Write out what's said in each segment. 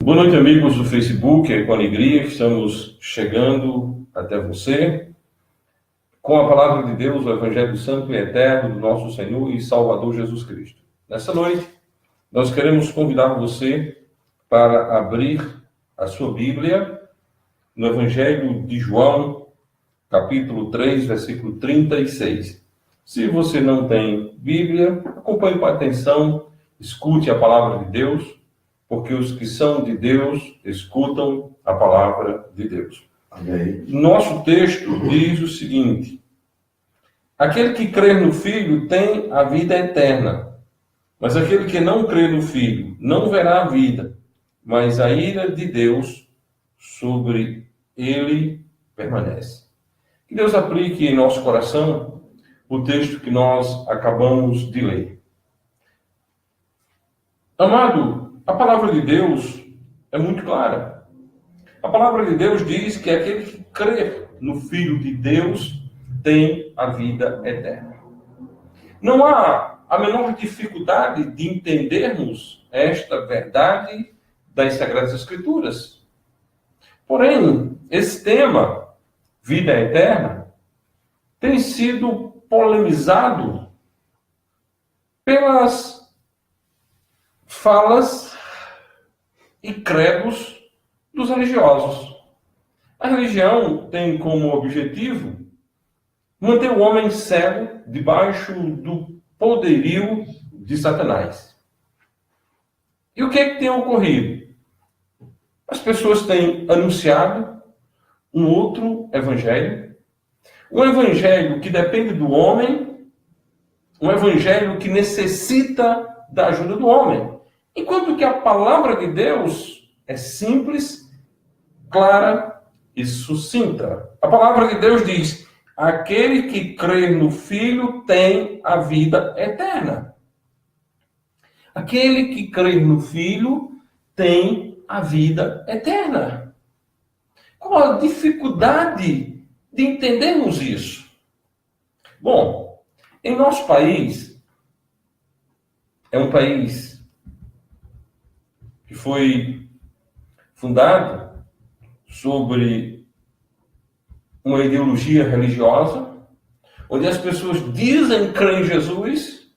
Boa noite, amigos do Facebook. É com alegria que estamos chegando até você com a palavra de Deus, o Evangelho Santo e Eterno do nosso Senhor e Salvador Jesus Cristo. Nessa noite, nós queremos convidar você para abrir a sua Bíblia no Evangelho de João, capítulo 3, versículo 36. Se você não tem Bíblia, acompanhe com atenção, escute a palavra de Deus, porque os que são de Deus escutam a palavra de Deus. Amém. Nosso texto diz o seguinte: aquele que crê no Filho tem a vida eterna, mas aquele que não crê no Filho não verá a vida, mas a ira de Deus sobre ele permanece. Que Deus aplique em nosso coração o texto que nós acabamos de ler. Amado, a palavra de Deus é muito clara. A palavra de Deus diz que aquele que crê no Filho de Deus tem a vida eterna. Não há a menor dificuldade de entendermos esta verdade das Sagradas Escrituras. Porém, esse tema, vida eterna, tem sido polemizado pelas falas e credos dos religiosos. A religião tem como objetivo manter o homem cego debaixo do poderio de Satanás. E o que é que tem ocorrido? As pessoas têm anunciado um outro evangelho, um evangelho que depende do homem, um evangelho que necessita da ajuda do homem. Enquanto que a palavra de Deus é simples, clara e sucinta. A palavra de Deus diz: aquele que crê no Filho tem a vida eterna. Aquele que crê no Filho tem a vida eterna. Qual a dificuldade de entendermos isso? Bom, em nosso país, é um país que foi fundado sobre uma ideologia religiosa, onde as pessoas dizem crer em Jesus,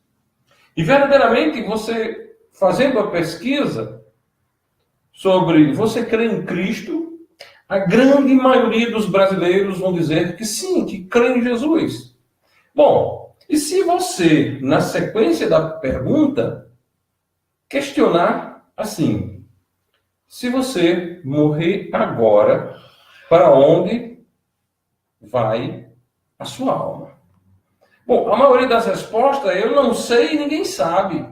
e verdadeiramente você, fazendo a pesquisa sobre você crer em Cristo, a grande maioria dos brasileiros vão dizer que sim, que crê em Jesus. Bom, e se você, na sequência da pergunta, questionar assim: se você morrer agora, para onde vai a sua alma? Bom, a maioria das respostas é: eu não sei e ninguém sabe.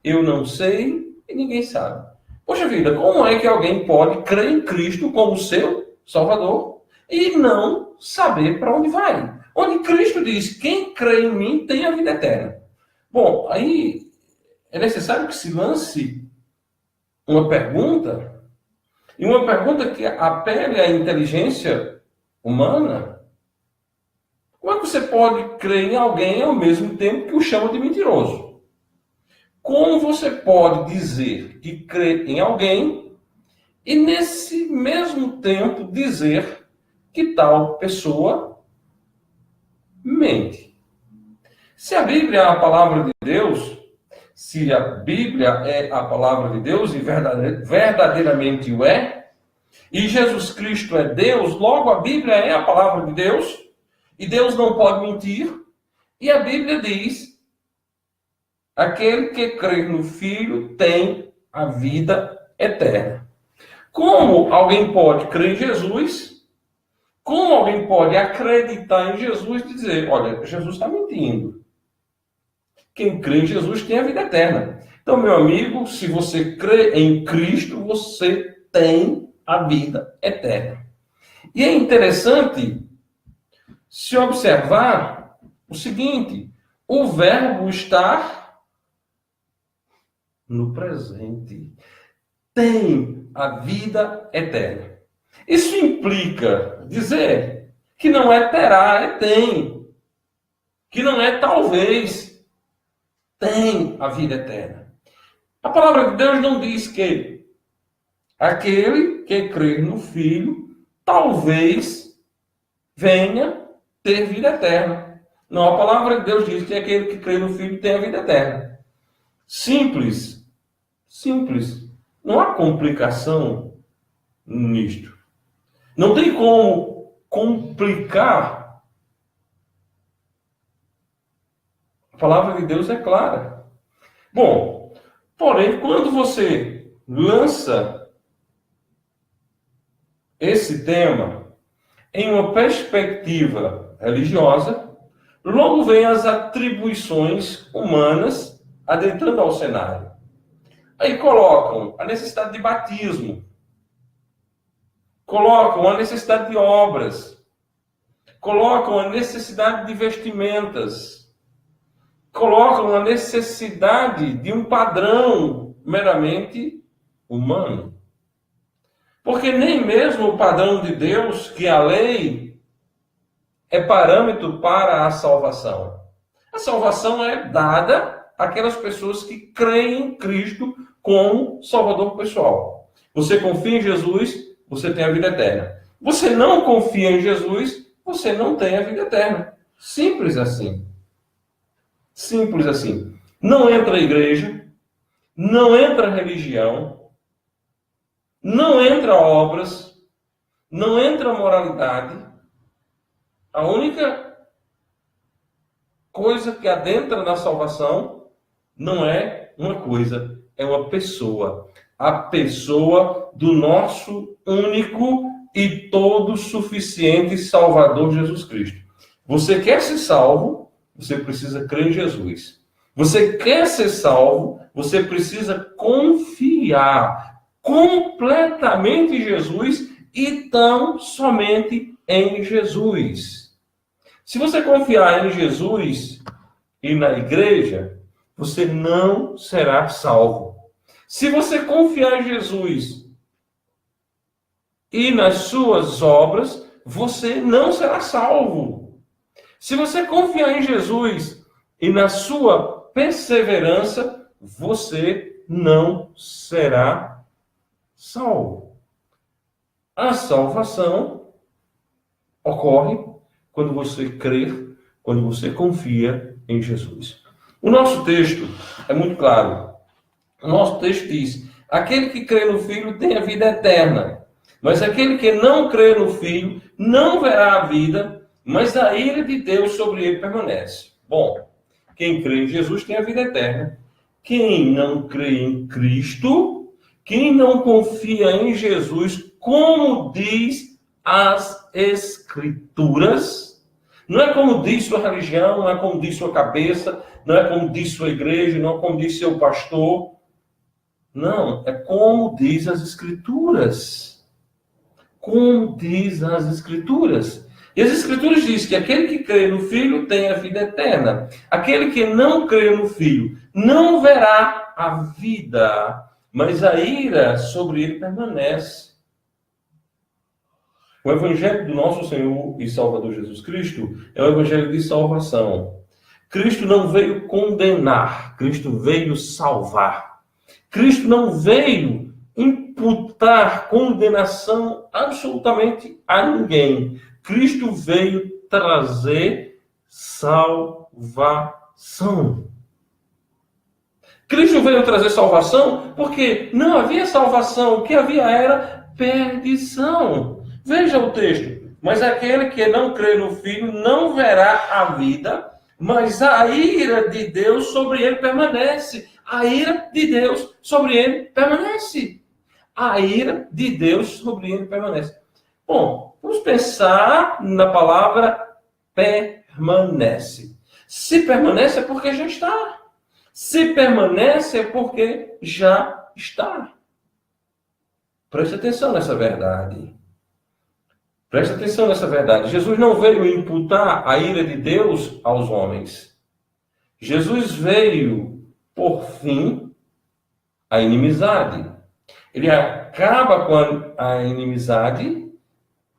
Eu não sei e ninguém sabe. Poxa vida, como é que alguém pode crer em Cristo como seu Salvador e não saber para onde vai? Onde Cristo diz: quem crê em mim tem a vida eterna. Bom, aí é necessário que se lance uma pergunta, e uma pergunta que apele à inteligência humana. Como é que você pode crer em alguém ao mesmo tempo que o chama de mentiroso? Como você pode dizer que crê em alguém e nesse mesmo tempo dizer que tal pessoa mente? Se a Bíblia é a palavra de Deus, se a Bíblia é a palavra de Deus, e verdadeiramente o é, e Jesus Cristo é Deus, logo a Bíblia é a palavra de Deus, e Deus não pode mentir, e a Bíblia diz: aquele que crê no Filho tem a vida eterna. Como alguém pode crer em Jesus? Como alguém pode acreditar em Jesus e dizer: olha, Jesus está mentindo? Quem crê em Jesus tem a vida eterna. Então, meu amigo, se você crê em Cristo, você tem a vida eterna. E é interessante se observar o seguinte: o verbo está no presente. Tem a vida eterna. Isso implica dizer que não é terá, é tem. Que não é talvez. Tem a vida eterna. A palavra de Deus não diz que Aquele que crer no Filho, talvez venha ter vida eterna. Não, a palavra de Deus diz que aquele que crê no Filho tem a vida eterna. Simples. Simples. Não há complicação nisto. Não tem como complicar. A palavra de Deus é clara. Bom, porém, quando você lança esse tema em uma perspectiva religiosa, logo vem as atribuições humanas adentrando ao cenário. Aí colocam a necessidade de batismo, colocam a necessidade de obras, colocam a necessidade de vestimentas, colocam a necessidade de um padrão meramente humano. Porque nem mesmo o padrão de Deus, que é a lei, é parâmetro para a salvação. A salvação é dada àquelas pessoas que creem em Cristo como Salvador pessoal. Você confia em Jesus, você tem a vida eterna. Você não confia em Jesus, você não tem a vida eterna. Simples assim. Simples assim. Não entra a igreja, não entra a religião, não entra obras, não entra a moralidade. A única coisa que adentra na salvação não é uma coisa, é uma pessoa. A pessoa do nosso único e todo suficiente Salvador Jesus Cristo. Você quer ser salvo, você precisa crer em Jesus. Você quer ser salvo, você precisa confiar completamente em Jesus e tão somente em Jesus. Se você confiar em Jesus e na igreja, você não será salvo. Se você confiar em Jesus e nas suas obras, você não será salvo. Se você confiar em Jesus e na sua perseverança, você não será salvo. A salvação ocorre quando você crer, quando você confia em Jesus. O nosso texto é muito claro. O nosso texto diz: aquele que crê no Filho tem a vida eterna, mas aquele que não crê no Filho não verá a vida, mas a ira de Deus sobre ele permanece. Bom, quem crê em Jesus tem a vida eterna. Quem não crê em Cristo, quem não confia em Jesus, como diz as Escrituras, não é como diz sua religião, não é como diz sua cabeça, não é como diz sua igreja, não é como diz seu pastor. Não, é como diz as Escrituras. Como diz as Escrituras. E as Escrituras dizem que aquele que crê no Filho tem a vida eterna. Aquele que não crê no Filho não verá a vida, mas a ira sobre ele permanece. O Evangelho do nosso Senhor e Salvador Jesus Cristo é o Evangelho de salvação. Cristo não veio condenar, Cristo veio salvar. Cristo não veio imputar condenação absolutamente a ninguém. Cristo veio trazer salvação. Cristo veio trazer salvação porque não havia salvação, o que havia era perdição. Veja o texto. Mas aquele que não crê no Filho não verá a vida, mas a ira de Deus sobre ele permanece. A ira de Deus sobre ele permanece. A ira de Deus sobre ele permanece. Bom, vamos pensar na palavra permanece. Se permanece é porque já está. Se permanece é porque já está. Preste atenção nessa verdade. Preste atenção nessa verdade. Jesus não veio imputar a ira de Deus aos homens. Jesus veio por fim a inimizade. Ele acaba com a inimizade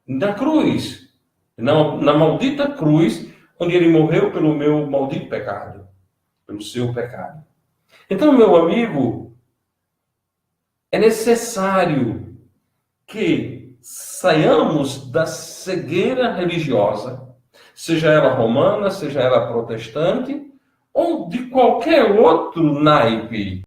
na cruz. Na maldita cruz, onde ele morreu pelo meu maldito pecado. Pelo seu pecado. Então, meu amigo, é necessário que saiamos da cegueira religiosa, seja ela romana, seja ela protestante, ou de qualquer outro naipe.